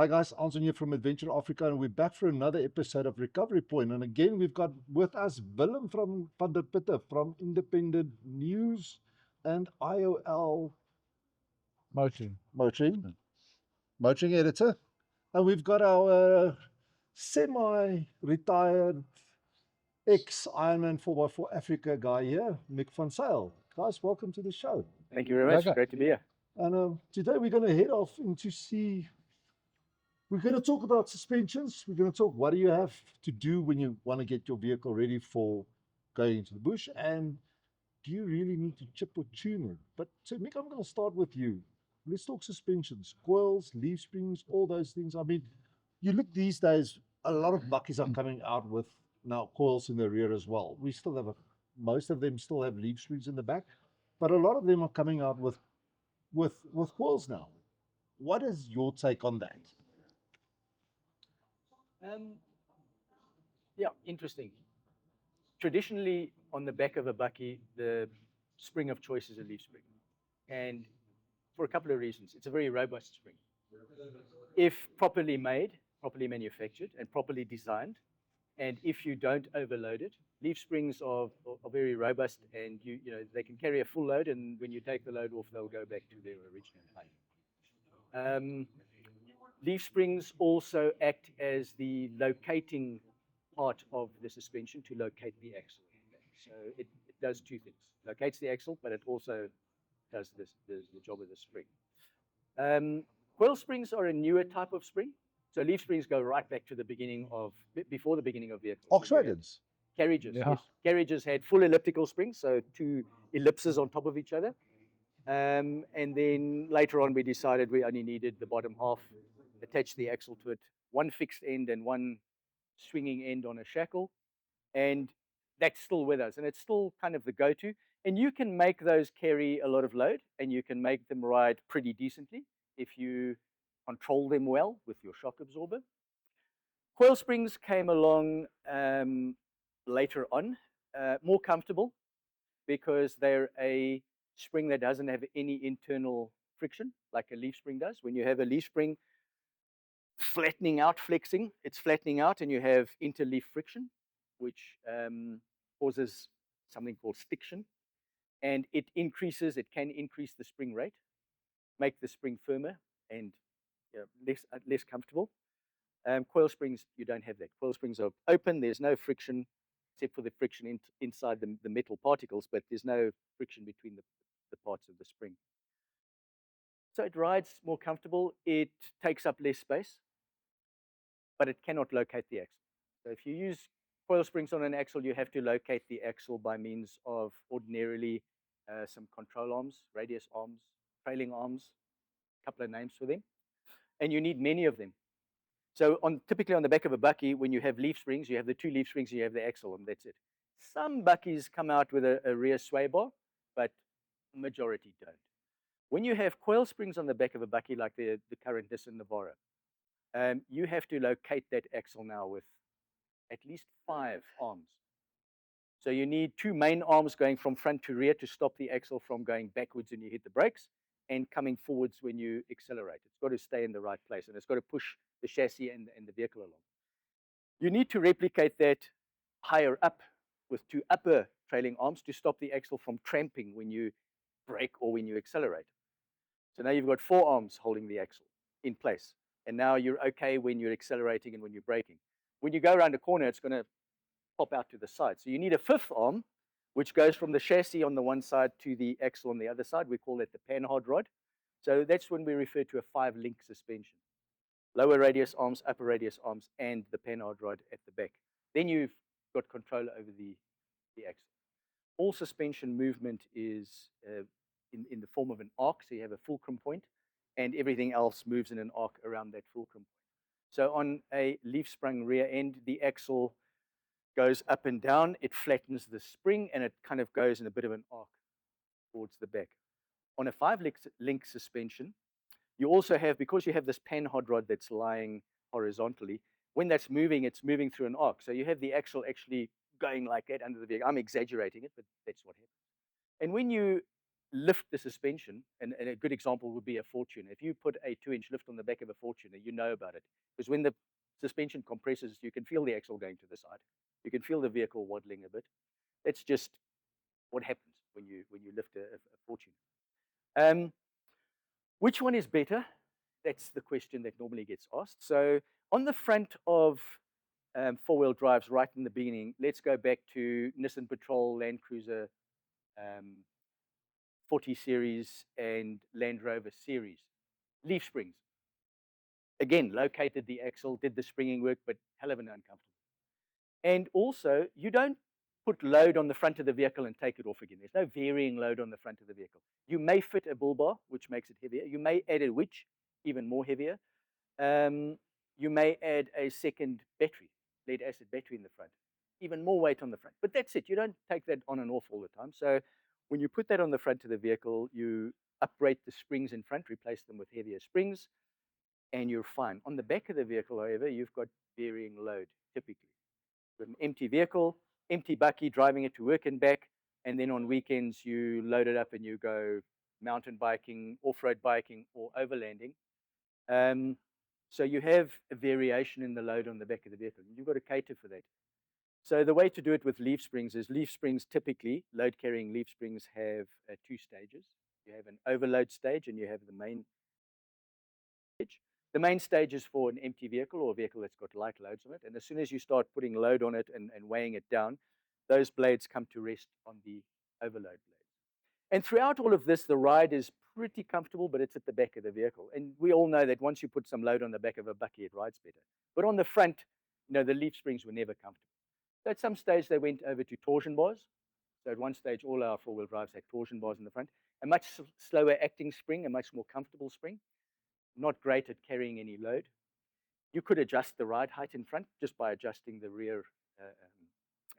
Hi guys, Anton here from Adventure Afrika, and we're back for another episode of Recovery Point. And again, we've got with us Willem from the Putte from Independent News and IOL Motoring. Motoring editor. And we've got our semi-retired ex-Ironman 4x4 Africa guy here, Mick van Zyl. Guys, welcome to the show. Thank you very much. Lekker. Great to be here. And today we're going to head off into we're going to talk about suspensions. We're going to talk what do you have to do when you want to get your vehicle ready for going into the bush, and do you really need to chip or tune it? But so Mick, I'm going to start with you. Let's talk suspensions, coils, leaf springs, all those things. I mean, you look these days, a lot of bakkies are coming out with now coils in the rear as well. We still have most of them still have leaf springs in the back, but a lot of them are coming out with coils now. What is your take on that? Yeah, interesting. Traditionally, on the back of a bakkie, the spring of choice is a leaf spring. And for a couple of reasons. It's a very robust spring. If properly made, properly manufactured, and properly designed, and if you don't overload it, leaf springs are very robust, and you know they can carry a full load, and when you take the load off, they'll go back to their original height. Leaf springs also act as the locating part of the suspension to locate the axle. So it does two things. Locates the axle, but it also does the job of the spring. Coil springs are a newer type of spring. So leaf springs go right back to the beginning of, before the beginning of vehicles. Ox wagons. Carriages, Yeah. yes. Carriages had full elliptical springs, so two ellipses on top of each other. And then later on, we decided we only needed the bottom half, attach the axle to it, one fixed end and one swinging end on a shackle. And that's still with us, and it's still kind of the go-to. And you can make those carry a lot of load, and you can make them ride pretty decently if you control them well with your shock absorber. Coil springs came along later on, more comfortable because they're a spring that doesn't have any internal friction like a leaf spring does. When you have a leaf spring flattening out, flexing, it's flattening out, and you have interleaf friction, which causes something called stiction, and it can increase the spring rate, make the spring firmer and less comfortable. Coil springs, you don't have that. Coil springs are open, there's no friction except for the friction inside the metal particles, but there's no friction between the parts of the spring. So it rides more comfortable, it takes up less space, but it cannot locate the axle. So if you use coil springs on an axle, you have to locate the axle by means of ordinarily some control arms, radius arms, trailing arms, a couple of names for them, and you need many of them. So typically on the back of a bakkie, when you have leaf springs, you have the two leaf springs, you have the axle, and that's it. Some bakkies come out with a rear sway bar, but majority don't. When you have coil springs on the back of a bakkie like the current Nissan Navara, you have to locate that axle now with at least 5 arms. So you need 2 main arms going from front to rear to stop the axle from going backwards when you hit the brakes and coming forwards when you accelerate. It's got to stay in the right place, and it's got to push the chassis and the vehicle along. You need to replicate that higher up with 2 upper trailing arms to stop the axle from tramping when you brake or when you accelerate. So now you've got 4 arms holding the axle in place, and now you're okay when you're accelerating and when you're braking. When you go around a corner, it's going to pop out to the side. So you need a 5th arm, which goes from the chassis on the one side to the axle on the other side. We call that the panhard rod. So that's when we refer to a 5-link suspension. Lower radius arms, upper radius arms, and the panhard rod at the back. Then you've got control over the axle. All suspension movement is in the form of an arc, so you have a fulcrum point, and everything else moves in an arc around that fulcrum point. So on a leaf sprung rear end, the axle goes up and down, it flattens the spring, and it kind of goes in a bit of an arc towards the back. On a 5-link suspension, you also have, because you have this panhard rod that's lying horizontally, when that's moving, it's moving through an arc. So you have the axle actually going like that under the vehicle. I'm exaggerating it, but that's what happens. And when you lift the suspension, and a good example would be a Fortuner. If you put a 2-inch lift on the back of a Fortuner, you know about it. Because when the suspension compresses, you can feel the axle going to the side. You can feel the vehicle waddling a bit. That's just what happens when you lift a Fortuner. Which one is better? That's the question that normally gets asked. So on the front of four-wheel drives right in the beginning, let's go back to Nissan Patrol, Land Cruiser 40 series and Land Rover series. Leaf springs. Again, located the axle, did the springing work, but hell of an uncomfortable. And also, you don't put load on the front of the vehicle and take it off again. There's no varying load on the front of the vehicle. You may fit a bull bar, which makes it heavier. You may add a winch, even more heavier. You may add a second battery, lead acid battery in the front, even more weight on the front. But that's it. You don't take that on and off all the time. So when you put that on the front of the vehicle, you uprate the springs in front, replace them with heavier springs, and you're fine. On the back of the vehicle, however, you've got varying load, typically. With an empty vehicle, empty bakkie, driving it to work and back, and then on weekends, you load it up and you go mountain biking, off-road biking, or overlanding. So you have a variation in the load on the back of the vehicle. You've got to cater for that. So the way to do it with leaf springs is leaf springs typically, load-carrying leaf springs have 2 stages. You have an overload stage and you have the main stage. The main stage is for an empty vehicle or a vehicle that's got light loads on it. And as soon as you start putting load on it and weighing it down, those blades come to rest on the overload blades. And throughout all of this, the ride is pretty comfortable, but it's at the back of the vehicle. And we all know that once you put some load on the back of a bakkie, it rides better. But on the front, the leaf springs were never comfortable. So at some stage, they went over to torsion bars. So at one stage, all our four-wheel drives had torsion bars in the front. A much slower acting spring, a much more comfortable spring. Not great at carrying any load. You could adjust the ride height in front just by adjusting the rear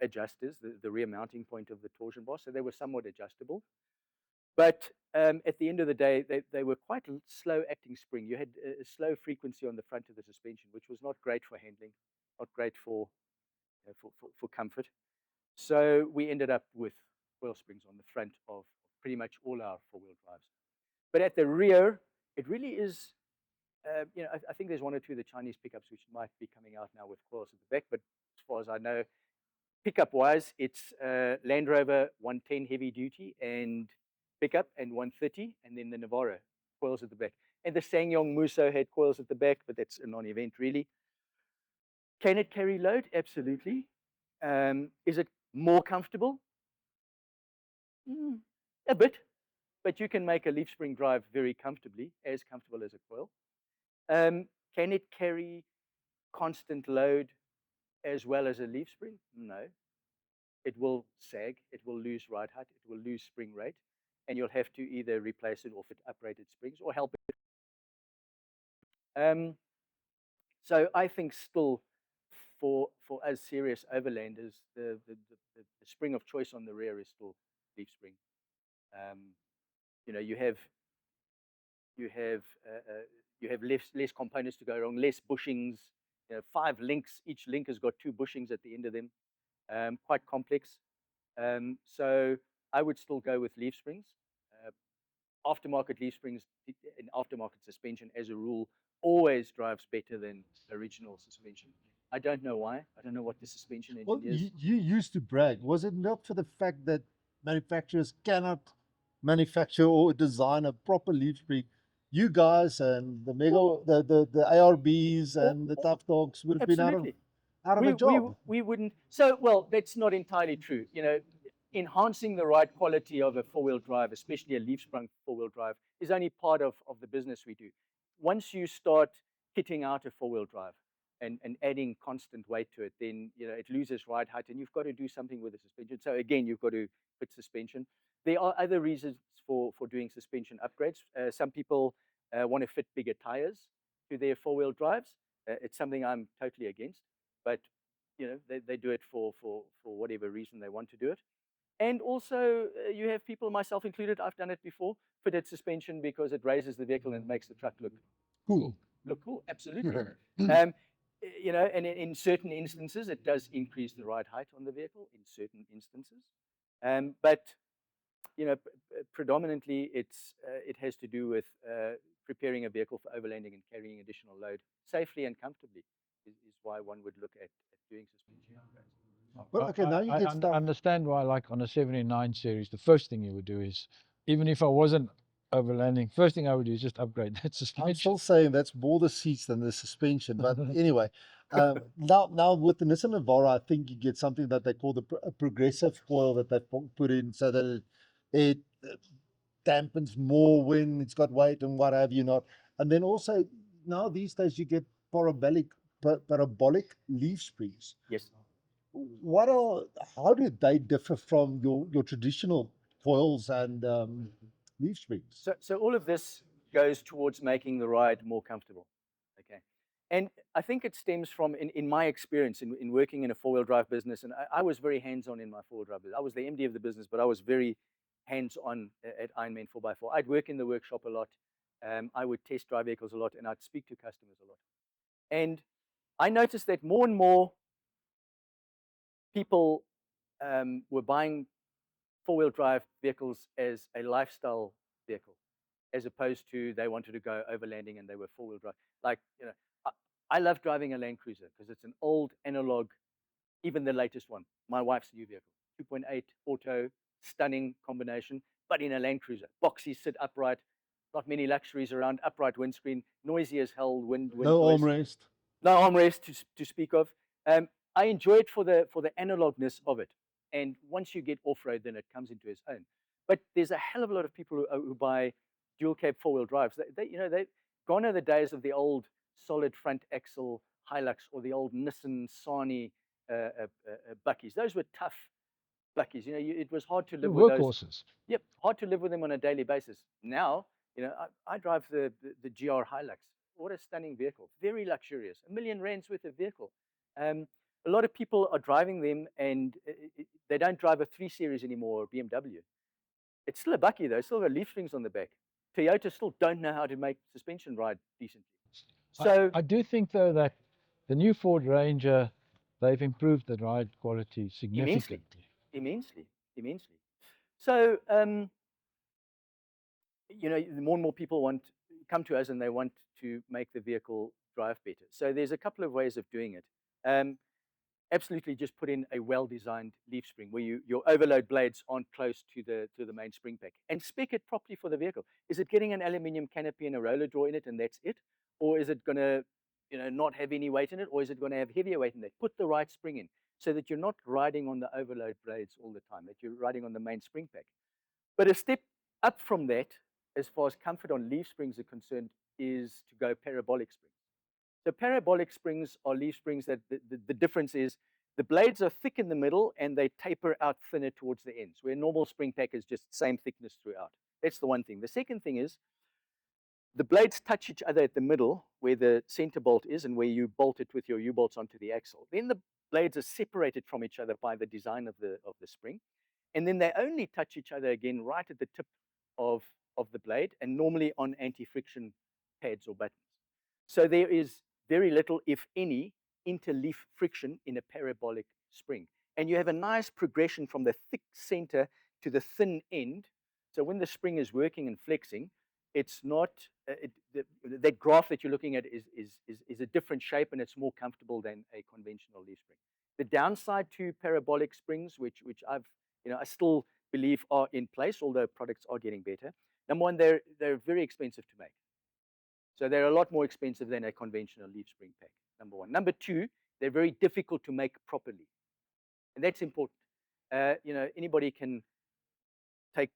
adjusters, the rear mounting point of the torsion bar. So they were somewhat adjustable. But at the end of the day, they were quite a slow acting spring. You had a slow frequency on the front of the suspension, which was not great for handling, not great for comfort. So we ended up with coil springs on the front of pretty much all our four-wheel drives. But at the rear, it really is, I think there's one or two of the Chinese pickups which might be coming out now with coils at the back. But as far as I know, pickup-wise, it's Land Rover 110 heavy duty and pickup and 130, and then the Navara coils at the back. And the SsangYong Musso had coils at the back, but that's a non-event really. Can it carry load? Absolutely. Is it more comfortable? A bit, but you can make a leaf spring drive very comfortably, as comfortable as a coil. Can it carry constant load as well as a leaf spring? No. It will sag, it will lose ride height, it will lose spring rate, and you'll have to either replace it or fit uprated springs or help it. So I think still for us serious overlanders, the spring of choice on the rear is still leaf spring. You have less components to go wrong, less bushings. 5 links. Each link has got 2 bushings at the end of them. Quite complex. So I would still go with leaf springs. Aftermarket leaf springs and aftermarket suspension, as a rule, always drives better than original suspension. I don't know why. I don't know what the suspension engine Well, is. you used to brag. Was it not for the fact that manufacturers cannot manufacture or design a proper leaf spring? You guys and the the ARBs and the tough dogs would have been out of a job. We wouldn't. So, well, that's not entirely true. Enhancing the ride quality of a four-wheel drive, especially a leaf-sprung four-wheel drive, is only part of the business we do. Once you start kitting out a four-wheel drive and adding constant weight to it, then it loses ride height, and you've got to do something with the suspension. So again, you've got to fit suspension. There are other reasons for doing suspension upgrades. Some people want to fit bigger tires to their four-wheel drives. It's something I'm totally against, but they do it for whatever reason they want to do it. And also, you have people, myself included, I've done it before, fitted suspension because it raises the vehicle and makes the truck look Cool. Look cool, absolutely. And in certain instances, it does increase the ride height on the vehicle, in certain instances. But Predominantly it has to do with preparing a vehicle for overlanding and carrying additional load safely and comfortably is why one would look at doing suspension upgrades. But okay, now you get stuff. understand why, like on a 79 series, the first thing you would do is, even if I wasn't overlanding, first thing I would do is just upgrade that suspension. I'm still saying that's more the seats than the suspension. But anyway, now with the Nissan Navara, I think you get something that they call a progressive coil that they put in so that it dampens more when it's got weight and what have you not. And then also now these days you get parabolic leaf springs. Yes. How do they differ from your traditional coils and leaf springs? So all of this goes towards making the ride more comfortable. Okay. And I think it stems from, in my experience in working in a four-wheel drive business, and I was very hands-on in my four-wheel drive business. I was the MD of the business, but I was very hands-on at Ironman 4x4. I'd work in the workshop a lot. I would test drive vehicles a lot, and I'd speak to customers a lot. And I noticed that more and more people were buying four-wheel drive vehicles as a lifestyle vehicle, as opposed to they wanted to go overlanding and they were four-wheel drive. Like, I love driving a Land Cruiser because it's an old analog, even the latest one, my wife's new vehicle, 2.8 auto, stunning combination, but in a Land Cruiser. Boxy, sit upright, not many luxuries around, upright windscreen, noisy as hell, wind no noise. armrest. No armrest to speak of. I enjoy it for the analogness of it. And once you get off-road, then it comes into its own. But there's a hell of a lot of people who buy dual cab four-wheel drives. They've gone are the days of the old solid front axle Hilux or the old Nissan Sani bakkies. Those were tough bakkies. It was hard to live with those. Workhorses. Yep, hard to live with them on a daily basis. Now, I drive the GR Hilux. What a stunning vehicle. Very luxurious. R1 million worth of vehicle. A lot of people are driving them and they don't drive a 3 Series anymore or BMW. It's still a bakkie though. It's still got leaf springs on the back. Toyota still don't know how to make suspension ride decently. So I do think though that the new Ford Ranger, they've improved the ride quality significantly. Immensely. So, more and more people come to us and they want to make the vehicle drive better. So there's a couple of ways of doing it. Absolutely, just put in a well-designed leaf spring where your overload blades aren't close to the main spring pack, and spec it properly for the vehicle. Is it getting an aluminium canopy and a roller draw in it, and that's it, or is it going to, not have any weight in it, or is it going to have heavier weight in it? Put the right spring in so that you're not riding on the overload blades all the time, that you're riding on the main spring pack. But a step up from that, as far as comfort on leaf springs are concerned, is to go parabolic springs. So parabolic springs are leaf springs that the difference is the blades are thick in the middle and they taper out thinner towards the ends, where normal spring pack is just same thickness throughout. That's the one thing. The second thing is the blades touch each other at the middle where the center bolt is and where you bolt it with your U-bolts onto the axle. Then the blades are separated from each other by the design of the spring. And then they only touch each other again right at the tip of the blade and normally on anti-friction pads or buttons. So there is very little, if any, interleaf friction in a parabolic spring. And you have a nice progression from the thick center to the thin end. So when the spring is working and flexing, it's not, that graph that you're looking at is a different shape and it's more comfortable than a conventional leaf spring. The downside to parabolic springs, which I still believe are in place, although products are getting better. Number one, they're very expensive to make. So they're a lot more expensive than a conventional leaf spring pack, number one. Number two, they're very difficult to make properly. And that's important. Anybody can take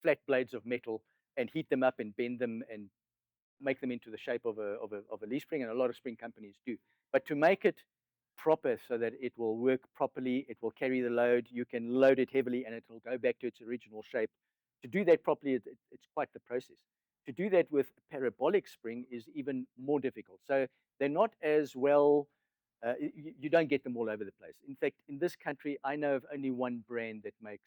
flat blades of metal and heat them up and bend them and make them into the shape of a leaf spring, and a lot of spring companies do. But to make it proper so that it will work properly, it will carry the load, you can load it heavily and it will go back to its original shape. To do that properly, it's quite the process. To do that with a parabolic spring is even more difficult. So they're not as well, you don't get them all over the place. In fact, in this country, I know of only one brand that makes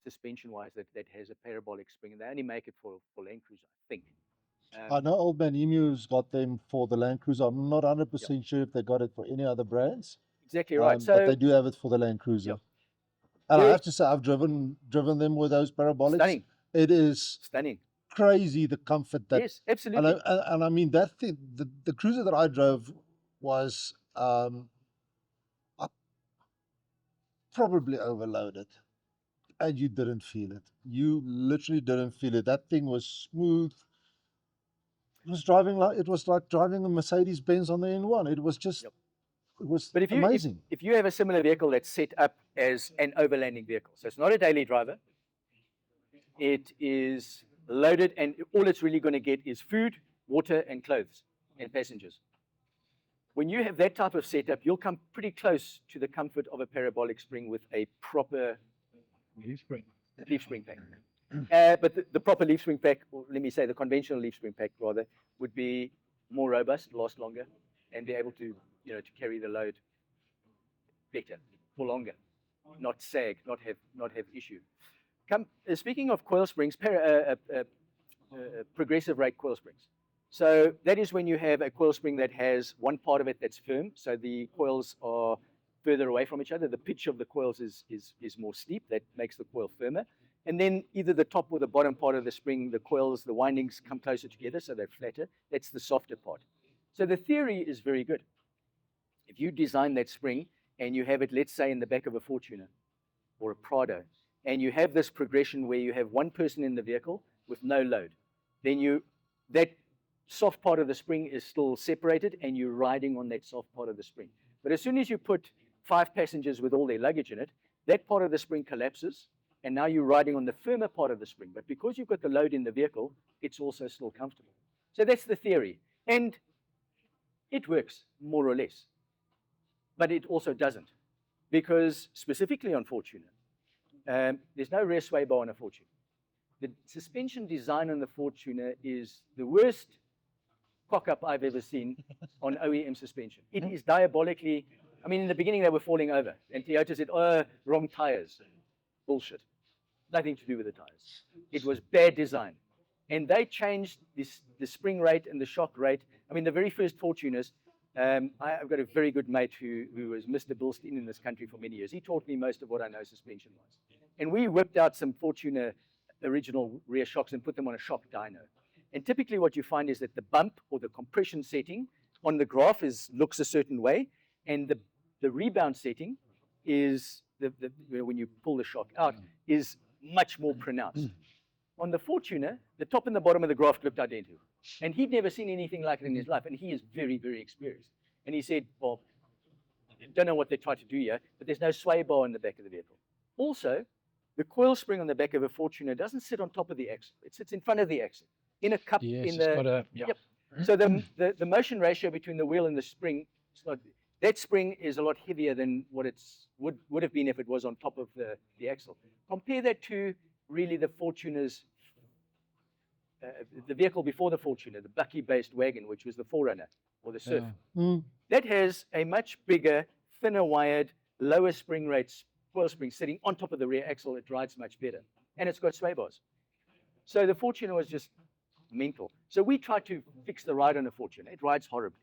suspension-wise that has a parabolic spring, and they only make it for Land Cruiser, I think. I know Old Man Emu's got them for the Land Cruiser. I'm not 100% sure if they got it for any other brands. Exactly right. But they do have it for the Land Cruiser. And I Very have to say, I've driven them with those parabolics. stunning, It is stunning. crazy the comfort that. Yes, absolutely. And I mean that thing. The cruiser that I drove was probably overloaded, and you didn't feel it. You literally didn't feel it. That thing was smooth. It was like driving a Mercedes Benz on the N1. It was just Yep. it was But amazing. if you have a similar vehicle that's set up as an overlanding vehicle, so it's not a daily driver, it is loaded, and all it's really going to get is food, water, and clothes and passengers. When you have that type of setup, you'll come pretty close to the comfort of a parabolic spring with a proper Leaf spring. leaf spring pack. But the proper leaf spring pack, or let me say the conventional leaf spring pack rather, would be more robust, last longer, and be able to, to carry the load better for longer, not sag, not have issue. Speaking of coil springs, progressive rate coil springs. So that is when you have a coil spring that has one part of it that's firm, so the coils are further away from each other. The pitch of the coils is more steep. That makes the coil firmer. And then either the top or the bottom part of the spring, the coils, the windings come closer together, so they're flatter. That's the softer part. So the theory is very good. If you design that spring and you have it, let's say, in the back of a Fortuner or a Prado, and you have this progression where you have one person in the vehicle with no load, then that soft part of the spring is still separated and you're riding on that soft part of the spring. But as soon as you put 5 passengers with all their luggage in it, that part of the spring collapses, and now you're riding on the firmer part of the spring. But because you've got the load in the vehicle, it's also still comfortable. So that's the theory. And it works, more or less. But it also doesn't. Because specifically on Fortuner, there's no rear sway bar on a Fortuner. The suspension design on the Fortuner is the worst cock-up I've ever seen on OEM suspension. It is diabolically, I mean, in the beginning they were falling over, and Toyota said, oh, wrong tires. Bullshit. Nothing to do with the tires. It was bad design. And they changed the spring rate and the shock rate. I mean, the very first Fortuners, I've got a very good mate who was Mr. Bilstein in this country for many years. He taught me most of what I know suspension-wise. And we whipped out some Fortuner original rear shocks and put them on a shock dyno. And typically what you find is that the bump or the compression setting on the graph looks a certain way, and the rebound setting is, when you pull the shock out, is much more pronounced. On the Fortuner, the top and the bottom of the graph looked identical. And he'd never seen anything like it in his life, and he is very, very experienced. And he said, well, I don't know what they tried to do here, but there's no sway bar in the back of the vehicle. Also, the coil spring on the back of a Fortuner doesn't sit on top of the axle. It sits in front of the axle, in a cup. Yes, in it's the, got a, yeah. Yep. So the motion ratio between the wheel and the spring, that spring is a lot heavier than what it would have been if it was on top of the axle. Compare that to really the Fortuner's, the vehicle before the Fortuner, the bakkie-based wagon, which was the Forerunner or the Surf. That has a much bigger, thinner wired, lower spring rates, coil spring sitting on top of the rear axle. It rides much better. And it's got sway bars. So the Fortuner was just mental. So we tried to fix the ride on a Fortuner. It rides horribly.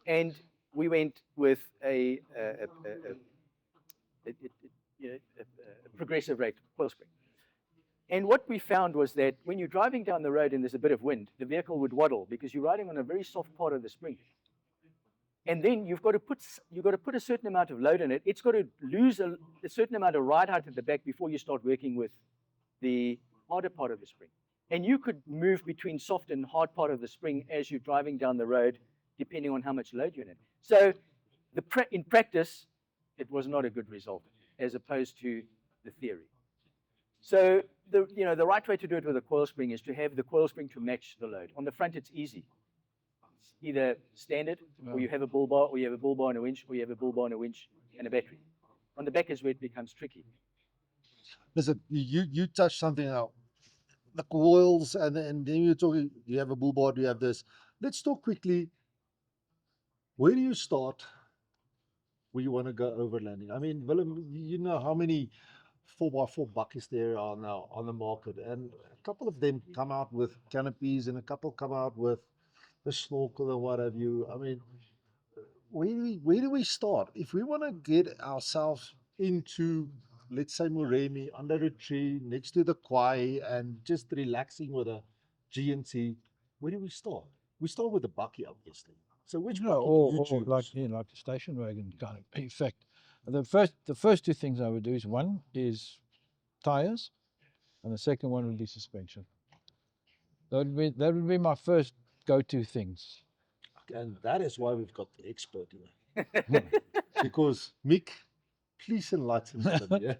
And we went with a progressive rate coil spring. And what we found was that when you're driving down the road and there's a bit of wind, the vehicle would waddle because you're riding on a very soft part of the spring. And then you've got to put a certain amount of load in it. It's got to lose a certain amount of ride height at the back before you start working with the harder part of the spring. And you could move between soft and hard part of the spring as you're driving down the road, depending on how much load you're in. So in practice, it was not a good result as opposed to the theory. So the right way to do it with a coil spring is to have the coil spring to match the load. On the front, it's easy. It's either standard, or you have a bull bar, or you have a bull bar and a winch, or you have a bull bar and a winch and a battery. On the back is where it becomes tricky. Listen, you touched something out. The coils, and then you're talking, you have a bull bar, you have this. Let's talk quickly. Where do you start when you want to go overlanding? I mean, Willem, you know how many 4x4 bakkies there are now on the market, and a couple of them come out with canopies and a couple come out with the snorkel and what have you. I mean, where do we start if we want to get ourselves into let's say Moremi, under a tree next to the quay and just relaxing with a GNT, where do we start? We start with the bakkie, obviously. So which No, bakkie do you or choose? like like the station wagon kind of effect. The first two things I would do is one is tires, and the second one would be suspension. That would be my first go-to things. And that is why we've got the expert here. Because Mick, please enlighten us. Yeah.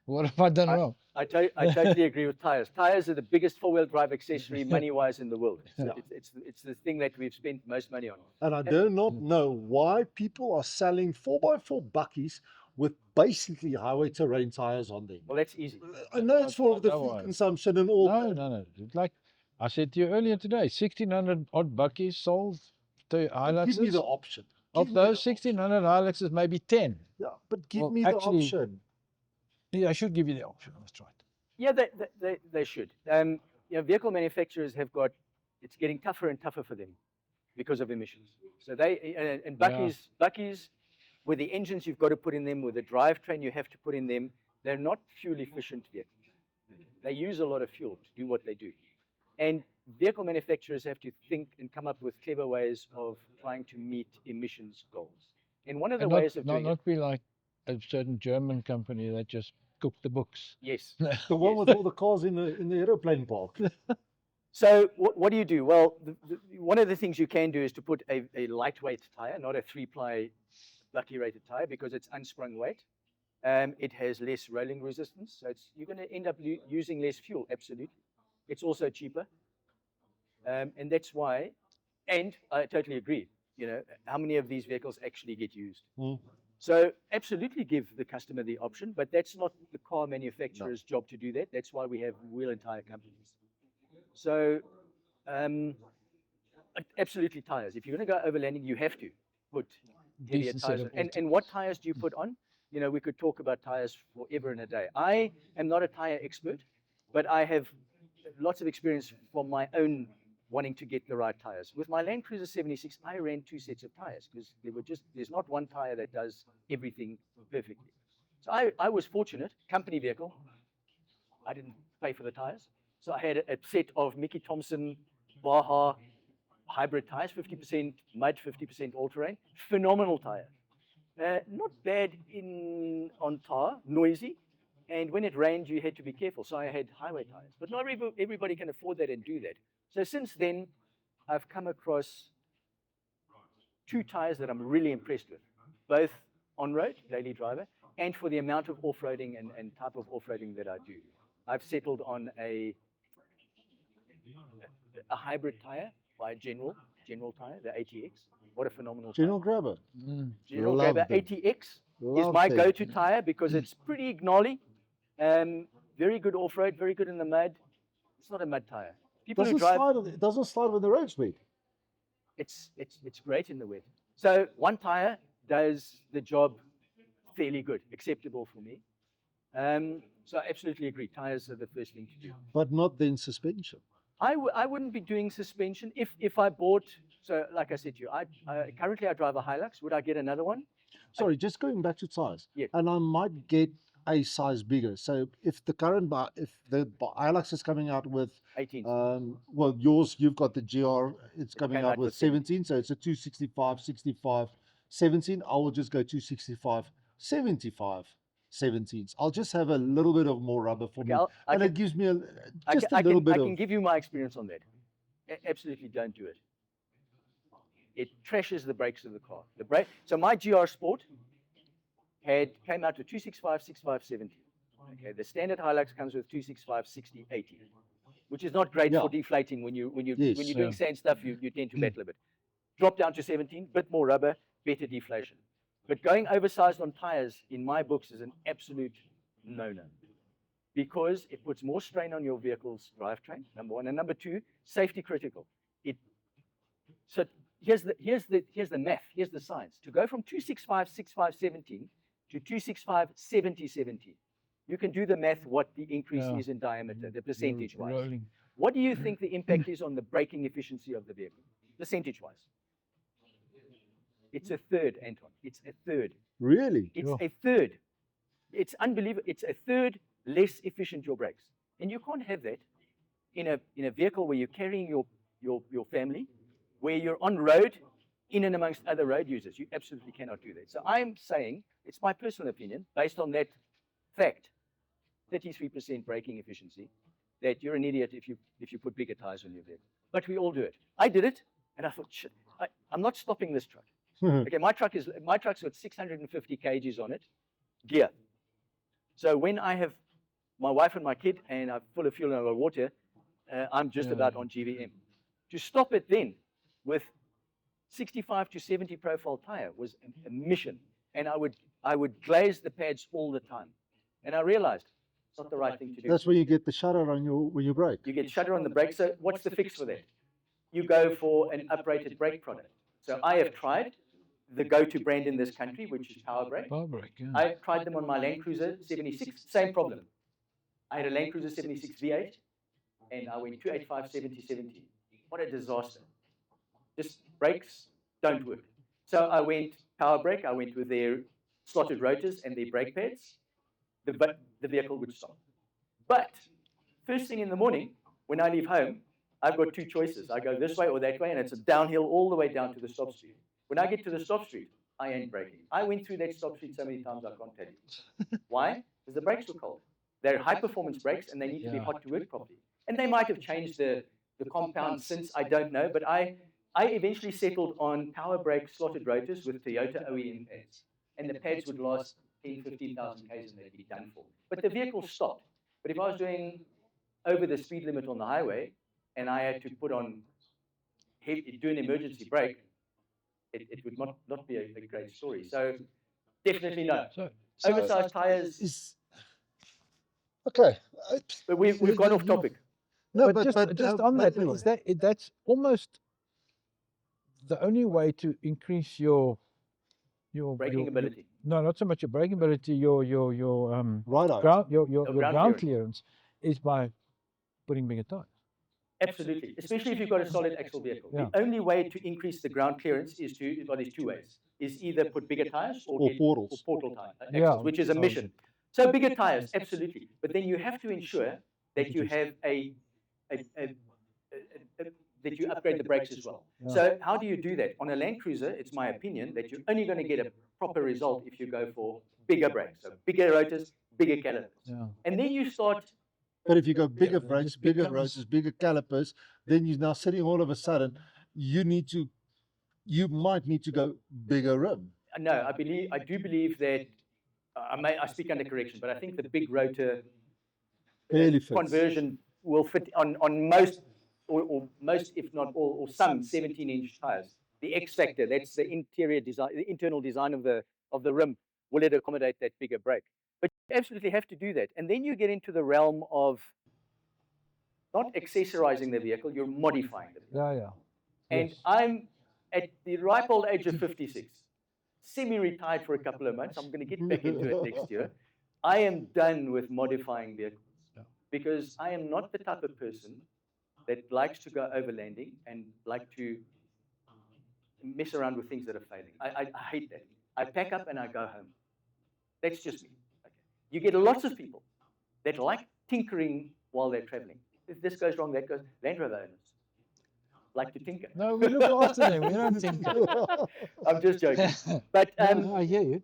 What have I done wrong? I totally agree with tires. Tires are the biggest four-wheel drive accessory money-wise in the world. Yeah. It's the thing that we've spent most money on. And I do not know why people are selling 4x4 bakkies with basically highway terrain tires on them. Well, that's easy. I know it's for the No, fuel why? consumption and all. No. It's like I said to you earlier today, 1,600 odd buckies sold to But give me the Hiluxes. option. Of Give me the those option. 1,600 Hiluxes, maybe 10. Yeah, but give Well, me the actually- option. Yeah, I should give you the option. That's right. Yeah, they should. Vehicle manufacturers have got, it's getting tougher and tougher for them because of emissions. So and bakkies, with the engines you've got to put in them, with the drivetrain you have to put in them, they're not fuel efficient vehicles. They use a lot of fuel to do what they do. And vehicle manufacturers have to think and come up with clever ways of trying to meet emissions goals. And one of the And ways of doing not be like a certain German company that just cooked the books. yes. The one with all the cars in the aeroplane park. So what do you do? Well, one of the things you can do is to put a lightweight tire, not a 3-ply lucky rated tire, because it's unsprung weight. It has less rolling resistance, so you're going to end up using less fuel. Absolutely, it's also cheaper, and that's why. And I totally agree. How many of these vehicles actually get used? Mm. So absolutely give the customer the option, but that's not the car manufacturer's job to do that. That's why we have wheel and tire companies. So absolutely tires. If you're going to go overlanding, you have to put heavier Decent set tires. of And what tires do you put on? We could talk about tires forever and a day. I am not a tire expert, but I have lots of experience from my own wanting to get the right tires. With my Land Cruiser 76, I ran 2 sets of tires because there's not one tire that does everything perfectly. So I was fortunate, company vehicle. I didn't pay for the tires. So I had a set of Mickey Thompson Baja hybrid tires, 50% mud, 50% all-terrain. Phenomenal tire. Not bad on tar, noisy. And when it rained, you had to be careful. So I had highway tires. But not everybody can afford that and do that. So since then, I've come across 2 tires that I'm really impressed with, both on-road, daily driver, and for the amount of off-roading and type of off-roading that I do. I've settled on a hybrid tire by General Tire, the ATX. What a phenomenal General tire. Grabber. General Love Grabber them. ATX is Love my them. go-to tire because it's pretty gnarly, very good off-road, very good in the mud. It's not a mud tire. People who drive, It doesn't slide when the road's wet. it's great in the wet. So one tire does the job fairly good, acceptable for me. So I absolutely agree. Tires are the first thing to do. But not then suspension. I wouldn't be doing suspension if I bought. So like I said to you, currently I drive a Hilux. Would I get another one? Sorry, just going back to tires. Yeah. And I might get a size bigger. So if the Hilux is coming out with 18. well, you've got the GR, it's coming came out out with with 17, so it's a 265, 65, 17. I will just go 265, 75, 17s. I'll just have a little bit of more rubber for me. And it gives me just a little bit I of... can give you my experience on that. Absolutely don't do it. It trashes the brakes of the car. So my GR Sport came out with 265, 65, 70. Okay, the standard Hilux comes with 265, 60, 80, which is not great Yeah. for deflating when you're Yes. doing sand stuff. You tend to battle a bit. Drop down to 17, bit more rubber, better deflation. But going oversized on tires, in my books, is an absolute no-no because it puts more strain on your vehicle's drivetrain. Number one, and number two, safety critical. So here's the math. Here's the science. To go from 265, 65, 17 to 265, 70, 17, you can do the math. What the increase is in diameter, the percentage-wise. Rolling. What do you think the impact is on the braking efficiency of the vehicle, percentage-wise? It's a third, Anton. It's a third. Really? It's Sure. a third. it's unbelievable. It's a third less efficient, your brakes. And you can't have that in a vehicle where you're carrying your family, where you're on road, in and amongst other road users. You absolutely cannot do that. So I'm saying, it's my personal opinion, based on that fact, 33% braking efficiency, that you're an idiot if you put bigger tires on your vehicle. But we all do it. I did it, and I thought, shit, I'm not stopping this truck. Okay, my truck's got 650 kgs on it, gear. So when I have my wife and my kid, and I'm full of fuel and I've got water, I'm just about on GVM. To stop it then with 65 to 70 profile tire was a mission, and I would glaze the pads all the time, and I realized it's not the right thing to do. That's when you get the shutter on when you brake. You get shutter on the brake. So what's the fix for that? You go for an uprated brake product. So I have tried the go-to brand in this country, which is Power Brake. Power brake, yeah. I tried them on my Land Cruiser 76, same problem. I had a Land Cruiser 76 V8, and I went 285, 70, 70. What a disaster. Just brakes don't work. So I went Power Brake, I went with their slotted rotors and their brake pads. The vehicle would stop. But first thing in the morning, when I leave home, I've got two choices. I go this way or that way, and it's a downhill all the way down to the stop street. When I get to the stop street, I ain't braking. I went through that stop street so many times I can't tell you. Why? Because the brakes were cold. They're high-performance brakes, and they need to be hot to work properly. And they might have changed the compound since, I don't know, but I eventually settled on Power Brake slotted rotors with Toyota OEM pads. And the pads would last 10, 15,000 k's and they'd be done for. But the vehicle stopped. But if I was doing over the speed limit on the highway, and I had to put on, do an emergency brake, it would not be a great story. So definitely no. Oversized tires. Okay. But we've gone off topic. No, but just on that, that's almost the only way to increase your Braking ability. No, not so much your braking ability, your Right. ground clearance is by putting bigger tires. Absolutely, especially if you've got a solid axle vehicle. Yeah. The only way to increase the ground clearance is there's two ways. Is either put bigger tires or portals. portal tires, which is a mission. So bigger tires, absolutely. But then you have to ensure that you have that you upgrade the brakes as well. Yeah. So how do you do that? On a Land Cruiser, it's my opinion that you're only going to get a proper result if you go for bigger brakes. So bigger rotors, bigger calipers. Yeah. And then you start. But if you go bigger brakes, bigger rotors, bigger calipers, then you're now sitting all of a sudden, you might need to go bigger rim. No, I do believe that, I speak under correction, but I think the big rotor conversion will fit on most, or most, if not all, or some 17-inch tires. The X factor, that's the interior design, the internal design of the rim. Will it accommodate that bigger brake? But you absolutely have to do that. And then you get into the realm of not accessorizing the vehicle, you're modifying the vehicle. Yeah. And I'm at the ripe old age of 56, semi-retired for a couple of months. I'm going to get back into it next year. I am done with modifying vehicles because I am not the type of person that likes to go overlanding and like to mess around with things that are failing. I hate that. I pack up and I go home. That's just me. Okay. You get lots of people that like tinkering while they're traveling. If this goes wrong, that goes. Land Rover owners like to tinker. No, we look after them. We don't tinker. I'm just joking. But no, I hear you.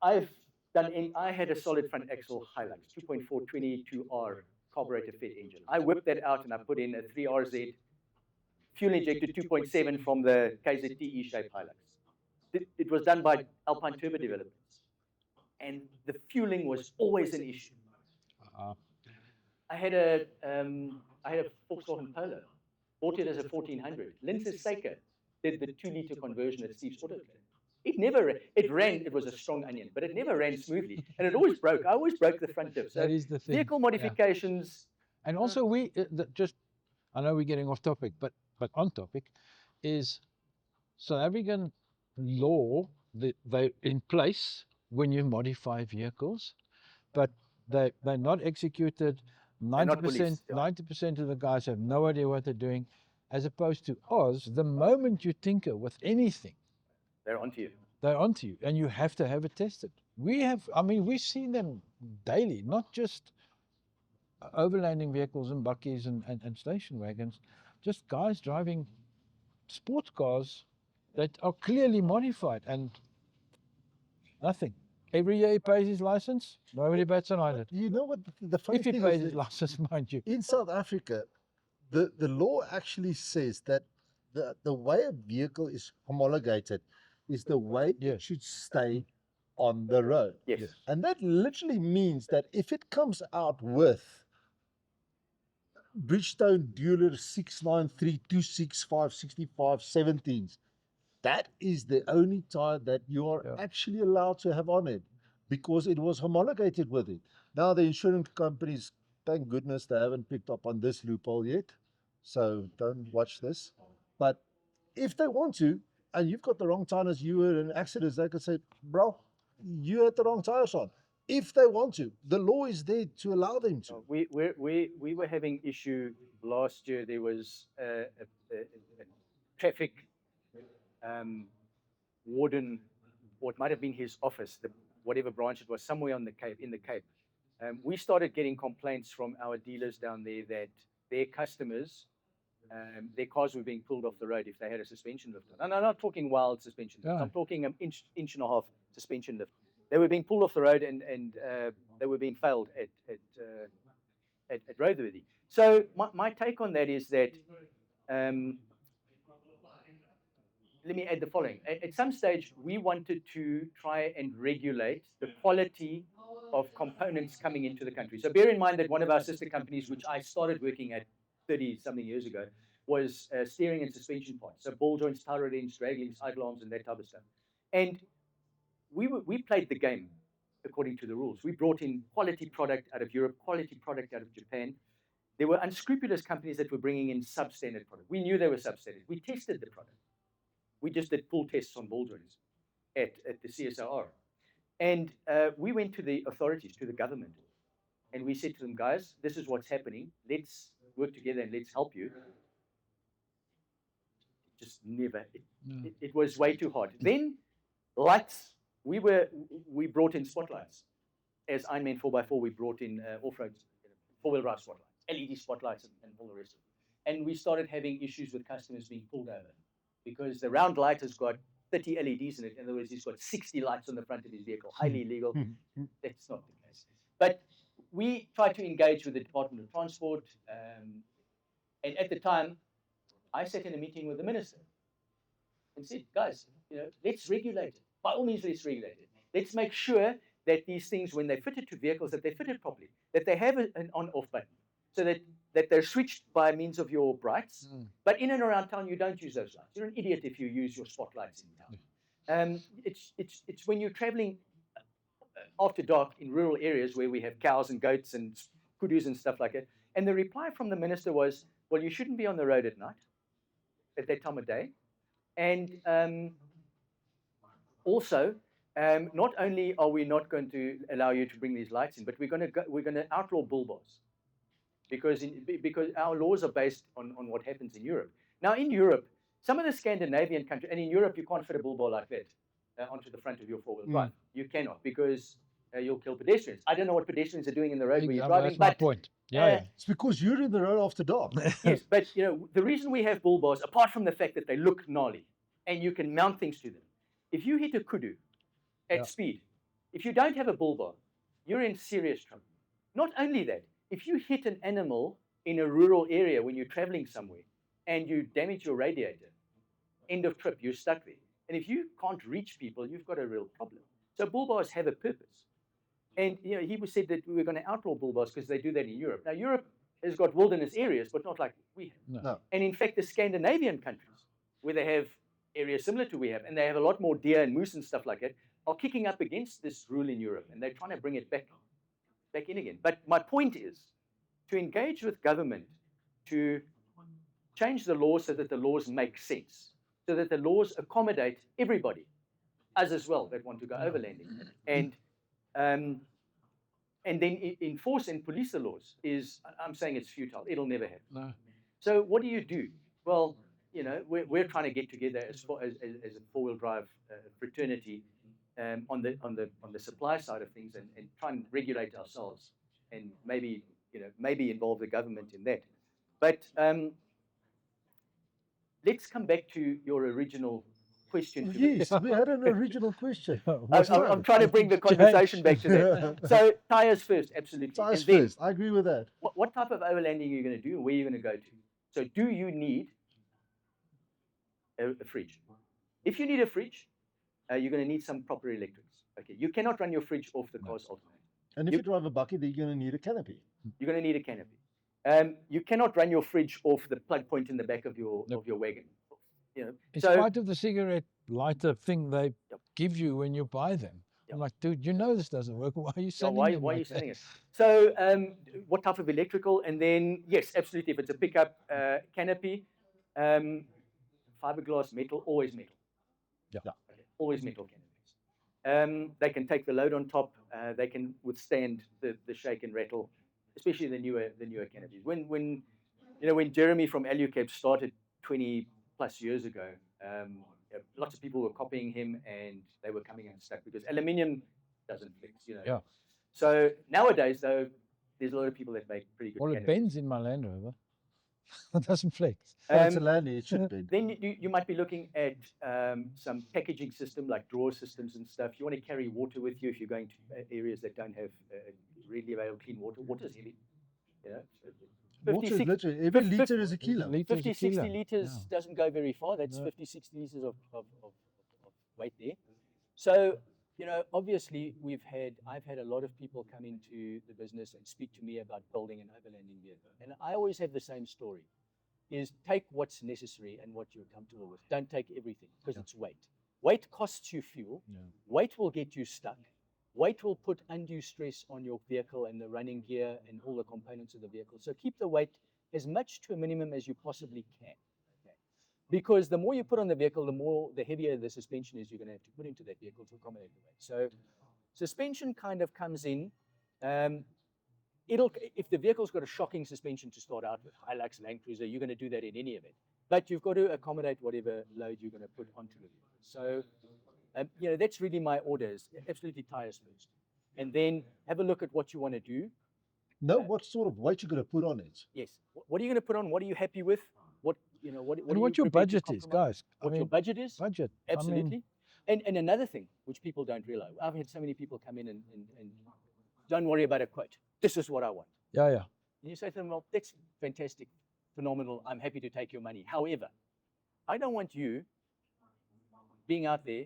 I've done. I had a solid front axle Hilux, 2.4 22R carburetor fed engine. I whipped that out and I put in a 3RZ fuel injected 2.7 from the KZT E-shape Hilux. It was done by Alpine Turbo Developments, and the fueling was always an issue. I had a Volkswagen Polo, bought it as a 1400. Lindsay Saker did the 2-liter conversion at Steve's Auto Club. It ran, it was a strong onion, but it never ran smoothly, and it always broke. I always broke the front diff. So that is the thing. Vehicle modifications. And also I know we're getting off topic, but on topic is South African law that they're in place when you modify vehicles, but they're not executed. 90% of the guys have no idea what they're doing, as opposed to Oz. The moment you tinker with anything, They're onto you. they're onto you, and you have to have it tested. I mean, we've seen them daily, not just overlanding vehicles and bakkies and station wagons, just guys driving sports cars that are clearly modified and nothing. Every year he pays his license, nobody bats an eyelid. You know what the funny If he thing pays is? his That license, mind you. in South Africa, the law actually says that the way a vehicle is homologated is the way Yes. it should stay on the road. Yes. Yes. And that literally means that if it comes out with Bridgestone Dealer 69326556517s, that is the only tire that you are Yeah. actually allowed to have on it because it was homologated with it. Now the insurance companies, thank goodness they haven't picked up on this loophole yet, so don't watch this. But if they want to, and you've got the wrong tires, you were in an accident, they could say, bro, you had the wrong tires on. If they want to, the law is there to allow them to. We were having issue last year. There was a traffic warden, or it might have been his office, whatever branch it was, somewhere on the Cape, in the Cape. We started getting complaints from our dealers down there that their customers, their cars were being pulled off the road if they had a suspension lift on. And I'm not talking wild suspension lift. Yeah. I'm talking an inch and a half suspension lift. They were being pulled off the road and they were being failed at roadworthy. So my take on that is that let me add the following. At some stage, we wanted to try and regulate the quality of components coming into the country. So bear in mind that one of our sister companies, which I started working at 30-something years ago, was steering and suspension parts. So ball joints, tire links, drag links, idle arms, and that type of stuff. And we played the game according to the rules. We brought in quality product out of Europe, quality product out of Japan. There were unscrupulous companies that were bringing in substandard product. We knew they were substandard. We tested the product. We just did pull tests on ball joints at the CSIR. And we went to the authorities, to the government, and we said to them, guys, this is what's happening. Let's work together and let's help you. Just never. It was way too hard. Then lights. We brought in spotlights. As Ironman 4x4, we brought in off-road four-wheel drive spotlights, LED spotlights, and all the rest of it. And we started having issues with customers being pulled over because the round light has got 30 LEDs in it. In other words, he's got 60 lights on the front of his vehicle. Highly illegal. That's not the case. But we tried to engage with the Department of Transport. And at the time, I sat in a meeting with the minister and said, guys, let's regulate it. By all means, let's regulate it. Let's make sure that these things, when they're fitted to vehicles, that they're fitted properly, that they have an on-off button, so that they're switched by means of your brights. But in and around town, you don't use those lights. You're an idiot if you use your spotlights in town. It's when you're traveling after dark in rural areas where we have cows and goats and kudus and stuff like that. And the reply from the minister was, well, you shouldn't be on the road at night, at that time of day. And also, not only are we not going to allow you to bring these lights in, but we're going to outlaw bull bars, because our laws are based on what happens in Europe. Now, in Europe, some of the Scandinavian countries, and in Europe, you can't fit a bull bar like that onto the front of your four-wheel drive. You cannot, because you'll kill pedestrians. I don't know what pedestrians are doing in the road where you're driving. That's my point. Yeah. It's because you're in the road after dark. Yes, but the reason we have bull bars, apart from the fact that they look gnarly and you can mount things to them, if you hit a kudu at speed, if you don't have a bull bar, you're in serious trouble. Not only that, if you hit an animal in a rural area when you're traveling somewhere and you damage your radiator, end of trip, you're stuck there. And if you can't reach people, you've got a real problem. So bull bars have a purpose. And he said that we were going to outlaw bull bars because they do that in Europe. Now, Europe has got wilderness areas, but not like we have. No. And in fact, the Scandinavian countries, where they have areas similar to we have, and they have a lot more deer and moose and stuff like that, are kicking up against this rule in Europe, and they're trying to bring it back in again. But my point is to engage with government to change the laws so that the laws make sense, so that the laws accommodate everybody, us as well, that want to go overlanding. And then enforce and police the laws I'm saying it's futile. It'll never happen. No. So what do? Well, we're trying to get together as a four-wheel drive fraternity on the supply side of things, and try and regulate ourselves, and maybe maybe involve the government in that. But let's come back to your original question. Yes, we had an original question. I'm trying to bring the conversation back to that. So tires first, absolutely. Tires And then, first. I agree with that. what type of overlanding are you going to do, and where are you going to go to? So do you need a fridge? If you need a fridge, you're going to need some proper electrics. Okay, you cannot run your fridge off the car's alternator. And if you drive a bakkie, then you're going to need a canopy. You're going to need a canopy. You cannot run your fridge off the plug point in the back of your wagon. In So spite of the cigarette lighter thing they Yep. give you when you buy them. Yep. I'm like, dude, you know this doesn't work. Why are you selling why them are like you that? selling it? So what type of electrical? And then yes, absolutely. If it's a pickup canopy, fiberglass, metal, always metal. Yeah. Okay, always metal canopies. They can take the load on top. They can withstand the shake and rattle, especially the newer canopies. When Jeremy from Alucab started 20 plus years ago, lots of people were copying him, and they were coming unstuck because aluminium doesn't fix. Yeah. So nowadays, though, there's a lot of people that make pretty good Well, it canopies. bends in my Land Rover. It doesn't flex. But it's a landy, it should be. Then you might be looking at some packaging system like drawer systems and stuff. You want to carry water with you if you're going to areas that don't have readily available clean water. Water is heavy. Water is literally, every liter is a kilo. Liters 50, a 60 kilo. liters doesn't go very far. That's No. 50, 60 liters of weight there. So, obviously I've had a lot of people come into the business and speak to me about building an overlanding vehicle. And I always have the same story, is take what's necessary and what you're comfortable with. Don't take everything, because it's weight. Weight costs you fuel. Yeah. Weight will get you stuck. Weight will put undue stress on your vehicle and the running gear and all the components of the vehicle. So keep the weight as much to a minimum as you possibly can. Okay? Because the more you put on the vehicle, the heavier the suspension is you're going to have to put into that vehicle to accommodate the weight. So suspension kind of comes in. If the vehicle's got a shocking suspension to start out with, Hilux, Land Cruiser, you're going to do that in any event. But you've got to accommodate whatever load you're going to put onto the vehicle. So that's really my orders. Absolutely tires first, and then have a look at what you want to do. Know what sort of weight you're going to put on it. Yes. What are you going to put on? What are you happy with? What And are what you your prepared to budget is, compromise? guys. What your budget is? Budget. Absolutely. And another thing which people don't realize, I've had so many people come in and don't worry about a quote. This is what I want. Yeah. And you say to them, well, that's fantastic, phenomenal. I'm happy to take your money. However, I don't want you being out there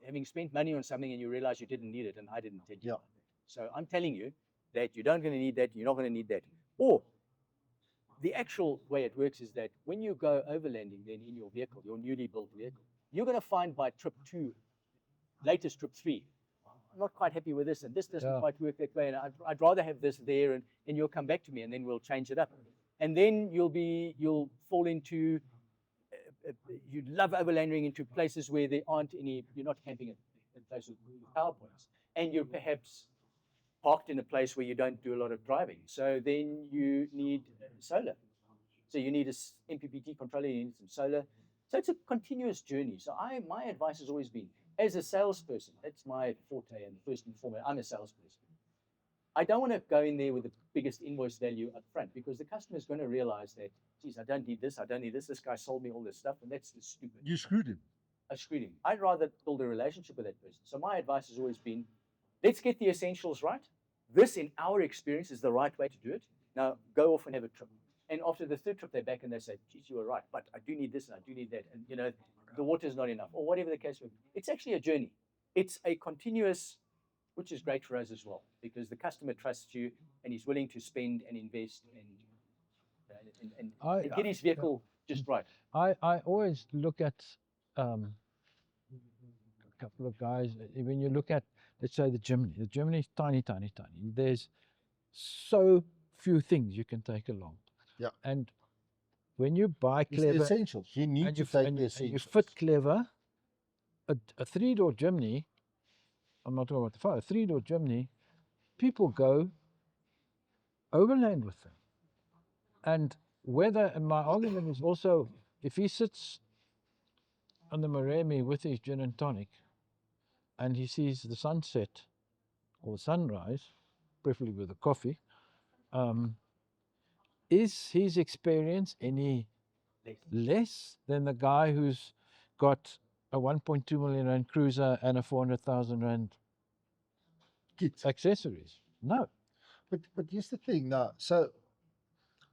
having spent money on something and you realize you didn't need it and I didn't tell you. Yeah. So I'm telling you that you're not going to need that, you're not going to need that. Or the actual way it works is that when you go overlanding then in your vehicle, your newly built vehicle, you're going to find by trip 2, latest trip 3, I'm not quite happy with this and this doesn't quite work that way and I'd rather have this there, and you'll come back to me and then we'll change it up. And then you'll fall into you love overlanding into places where there aren't any, you're not camping in places with power points, and you're perhaps parked in a place where you don't do a lot of driving. So then you need solar. So you need a MPPT controller, you need some solar. So it's a continuous journey. So my advice has always been, as a salesperson, that's my forte and first and foremost, I'm a salesperson. I don't want to go in there with the biggest invoice value up front, because the customer is going to realize that, geez, I don't need this, this guy sold me all this stuff, and that's just stupid. You screwed him. I screwed him. I'd rather build a relationship with that person. So my advice has always been, let's get the essentials right. This, in our experience, is the right way to do it. Now, go off and have a trip. And after the third trip, they're back and they say, geez, you were right, but I do need this and I do need that. And, the water's not enough, or whatever the case may be. It's actually a journey. It's a continuous, which is great for us as well, because the customer trusts you and he's willing to spend and invest and get his vehicle just right. I always look at a couple of guys. When you look at, let's say, the Germany is tiny. There's so few things you can take along. Yeah. And when you buy It's clever, the essentials. You need and to you, take and the you essentials. fit clever, a 3-door Germany, I'm not talking about the 5, a 3-door Germany, people go overland with them. And my argument is also, if he sits on the Maremi with his gin and tonic, and he sees the sunset or sunrise, preferably with a coffee, is his experience any less than the guy who's got a 1.2 million rand cruiser and a 400,000 rand Kit. accessories? No. But here's the thing now. So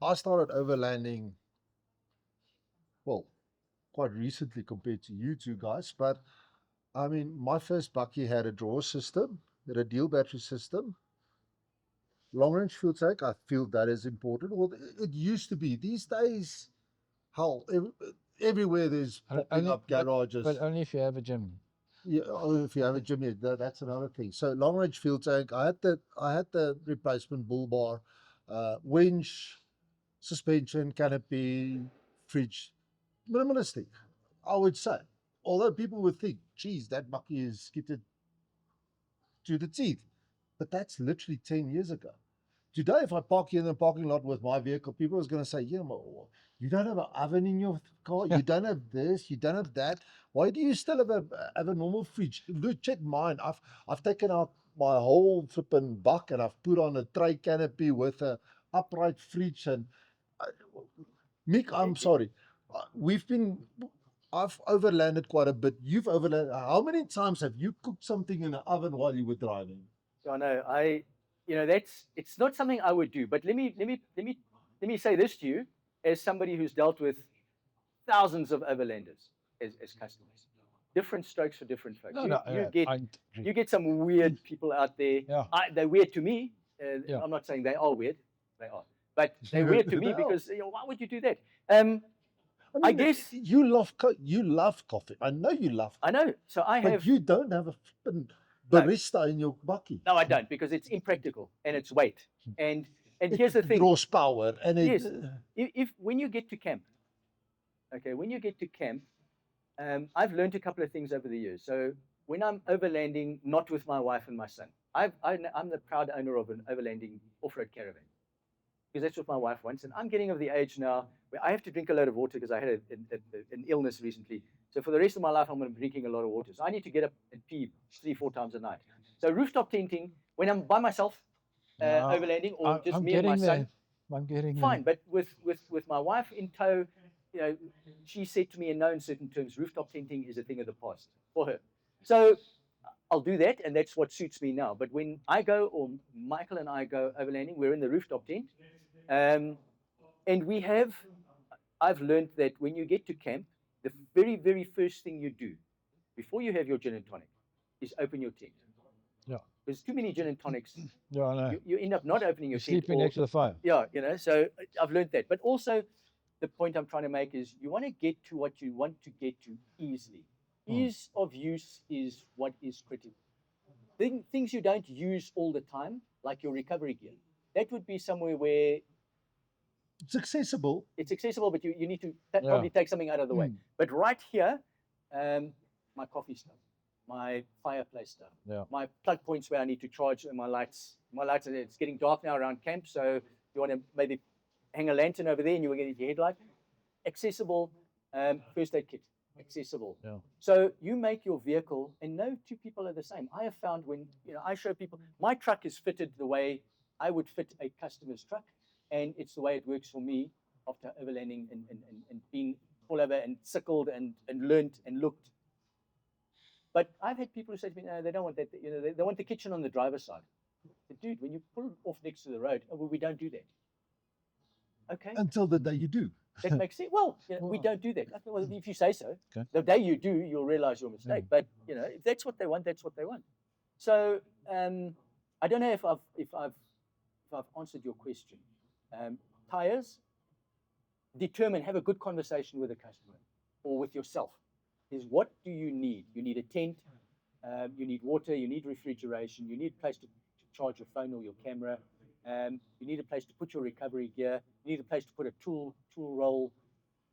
I started overlanding, well, quite recently compared to you two guys. But I mean, my first bakkie had a draw system, had a deal battery system. Long range fuel tank, I feel that is important. Well, it used to be. These days, hell, everywhere there's popping up garages. But only if you have a gym. Yeah, if you have a gym, yeah, that's another thing. So long range fuel tank, I had the replacement bull bar, winch, suspension, canopy, fridge, minimalistic, I would say. Although people would think, geez, that bakkie is kitted to the teeth. But that's literally 10 years ago. Today, if I park here in the parking lot with my vehicle, people are going to say, yeah, you don't have an oven in your car, you don't have this, you don't have that. Why do you still have a normal fridge? Look, check mine. I've taken out my whole flipping buck and I've put on a tray canopy with a upright fridge. And Mick, I'm sorry. I've overlanded quite a bit. You've overlanded. How many times have you cooked something in the oven while you were driving? I know. It's not something I would do. But let me say this to you, as somebody who's dealt with thousands of overlanders as customers. Different strokes for different folks. You get some weird people out there. Yeah. They're weird to me. Yeah. I'm not saying they are weird. They are. But they're weird to me because why would you do that? I guess you love coffee. I know you love coffee. I know. So but you don't have a flipping barista in your bakkie. No, I don't, because it's impractical and it's weight. And here's the thing. It draws power. And yes, if when you get to camp, I've learned a couple of things over the years. So when I'm overlanding, not with my wife and my son, I'm the proud owner of an overlanding off-road caravan, because that's what my wife wants. And I'm getting of the age now where I have to drink a lot of water because I had an illness recently. So for the rest of my life, I'm going to be drinking a lot of water. So I need to get up and pee 3-4 times a night. So rooftop tenting, when I'm by myself, overlanding, or just me and my son, I'm getting fine. But with my wife in tow, she said to me in no uncertain terms, rooftop tenting is a thing of the past for her. So I'll do that, and that's what suits me now. But when I go, or Michael and I go overlanding, we're in the rooftop tent. And I've learned that when you get to camp, the very, very first thing you do before you have your gin and tonic is open your tent. Yeah. There's too many gin and tonics. Yeah, I know. You end up not opening your tent. Sleeping next to the fire. Yeah, so I've learned that. But also, the point I'm trying to make is you want to get to what you want to get to easily. Ease of use is what is critical. Things you don't use all the time, like your recovery gear, that would be somewhere where it's accessible. It's accessible, but you need to probably take something out of the way. But right here, my coffee stuff, my fireplace stuff, my plug points where I need to charge my lights. It's getting dark now around camp, so you want to maybe hang a lantern over there and you will get your headlight. Accessible first aid kit. Accessible. Yeah. So you make your vehicle, and no two people are the same. I have found when I show people, my truck is fitted the way I would fit a customer's truck, and it's the way it works for me after overlanding and being all over and sickled and learned and looked. But I've had people who say to me, no, they don't want that. They want the kitchen on the driver's side. But dude, when you pull it off next to the road, well, we don't do that. Okay. Until the day you do. That makes sense. Well, we don't do that. Well, if you say so, the day you do, you'll realize your mistake. But if that's what they want, that's what they want. So I don't know if I've answered your question. Tyres, have a good conversation with a customer or with yourself. Is what do you need? You need a tent, you need water, you need refrigeration, you need a place to charge your phone or your camera. You need a place to put your recovery gear. You need a place to put a tool roll,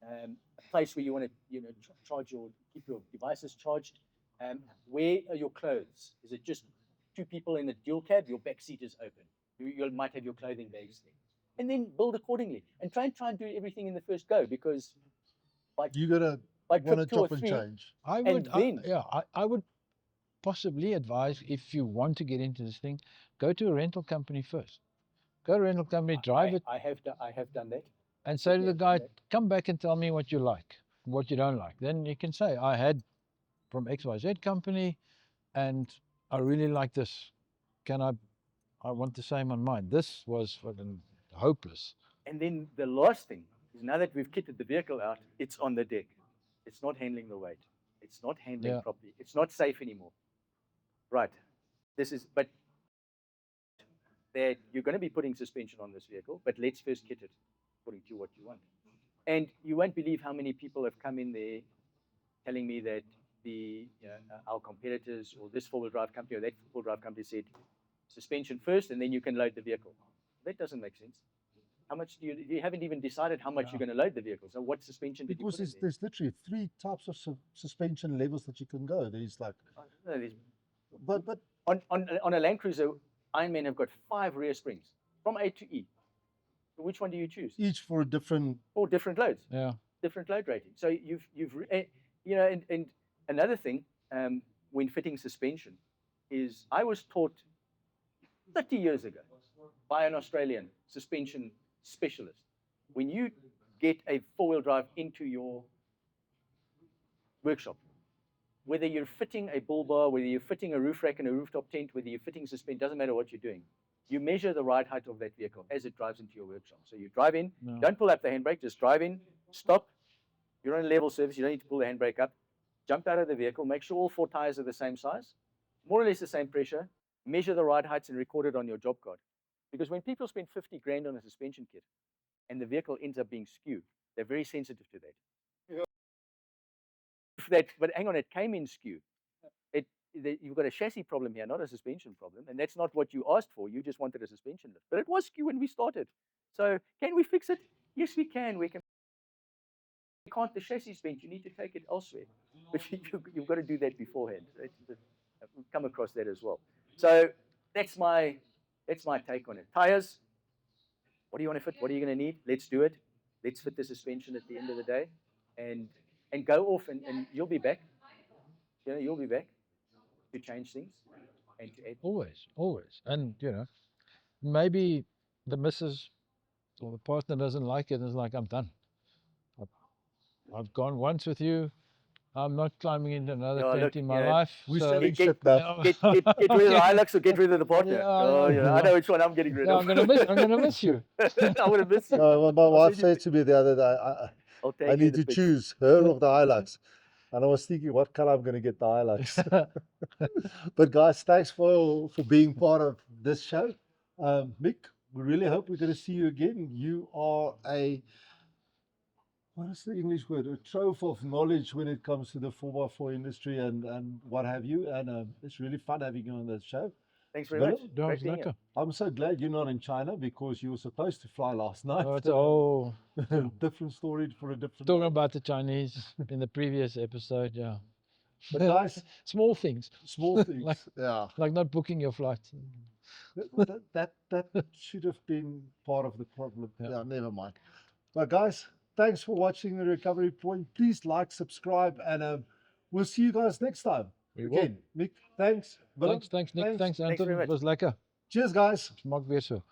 a place where you want to keep your devices charged. Where are your clothes? Is it just two people in a dual cab? Your back seat is open. You might have your clothing bags there, and then build accordingly. And try and do everything in the first go, because you gotta want to chop and change. I would possibly advise, if you want to get into this thing, go to a rental company first. Go to a rental company, drive it, I have done that. and say to Yeah, the guy, that. come back and tell me what you like, what you don't like. Then you can say, I had from XYZ company and I really like this. I want the same on mine. This was fucking hopeless. And then the last thing is, now that we've kitted the vehicle out, it's on the deck. It's not handling the weight. It's not handling Yeah. properly. It's not safe anymore. Right. But that you're going to be putting suspension on this vehicle, but let's first kit it according to what you want. And you won't believe how many people have come in there telling me that our competitors or this four-wheel drive company or that four-wheel drive company said suspension first and then you can load the vehicle. That doesn't make sense. How much you haven't even decided how much you're going to load the vehicle. So what suspension did you put in there? There's literally 3 types of suspension levels that you can go. There's like, No, but on a Land Cruiser, Ironman have got 5 rear springs from A to E. So which one do you choose? each for a different. Or different loads. Yeah. Different load rating. So and another thing when fitting suspension is, I was taught 30 years ago by an Australian suspension specialist. When you get a four-wheel drive into your workshop, whether you're fitting a bull bar, whether you're fitting a roof rack and a rooftop tent, whether you're fitting suspension, doesn't matter what you're doing. You measure the ride height of that vehicle as it drives into your workshop. So you drive in, don't pull up the handbrake, just drive in, stop. You're on a level surface, you don't need to pull the handbrake up. Jump out of the vehicle, make sure all 4 tires are the same size, more or less the same pressure, measure the ride heights and record it on your job card. Because when people spend 50 grand on a suspension kit and the vehicle ends up being skewed, they're very sensitive to that. Yeah. But hang on, it came in skewed. You've got a chassis problem here, not a suspension problem, and that's not what you asked for. You just wanted a suspension lift, but it was skew when we started. So can we fix it? Yes, we can. We can't. The chassis is bent. You need to take it elsewhere, but you've got to do that beforehand. We've come across that as well. So that's my take on it. Tires. What do you want to fit? What are you going to need? Let's do it. Let's fit the suspension at the end of the day, and go off, and you'll be back. You'll be back to change things and to add. Always. And, maybe the missus or the partner doesn't like it and is like, I'm done. I've gone once with you. I'm not climbing into another tent in my life. We're So selling shit now. Get rid of the Hilux or get rid of the partner. Yeah, I know which one I'm getting rid of. I'm gonna miss you. I'm gonna miss you. No, my wife said to me the other day, I need to choose her or the Hilux. And I was thinking, what color I'm going to get the Hilux. But guys, thanks for being part of this show. Mick, we really hope we're going to see you again. You are what is the English word? A trove of knowledge when it comes to the 4x4 industry and what have you. And it's really fun having you on the show. Thanks very much. Great being here. I'm so glad you're not in China, because you were supposed to fly last night. Different story for a different. Talking about the Chinese in the previous episode, yeah. But guys, small things. Like not booking your flight. That should have been part of the problem. Yeah, never mind. But guys, thanks for watching the Recovery Point. Please like, subscribe, and we'll see you guys next time. Again, Mick, thanks. Thanks, Nick. Thanks, Anton. It was lekker. Cheers, guys. Smaak weer so.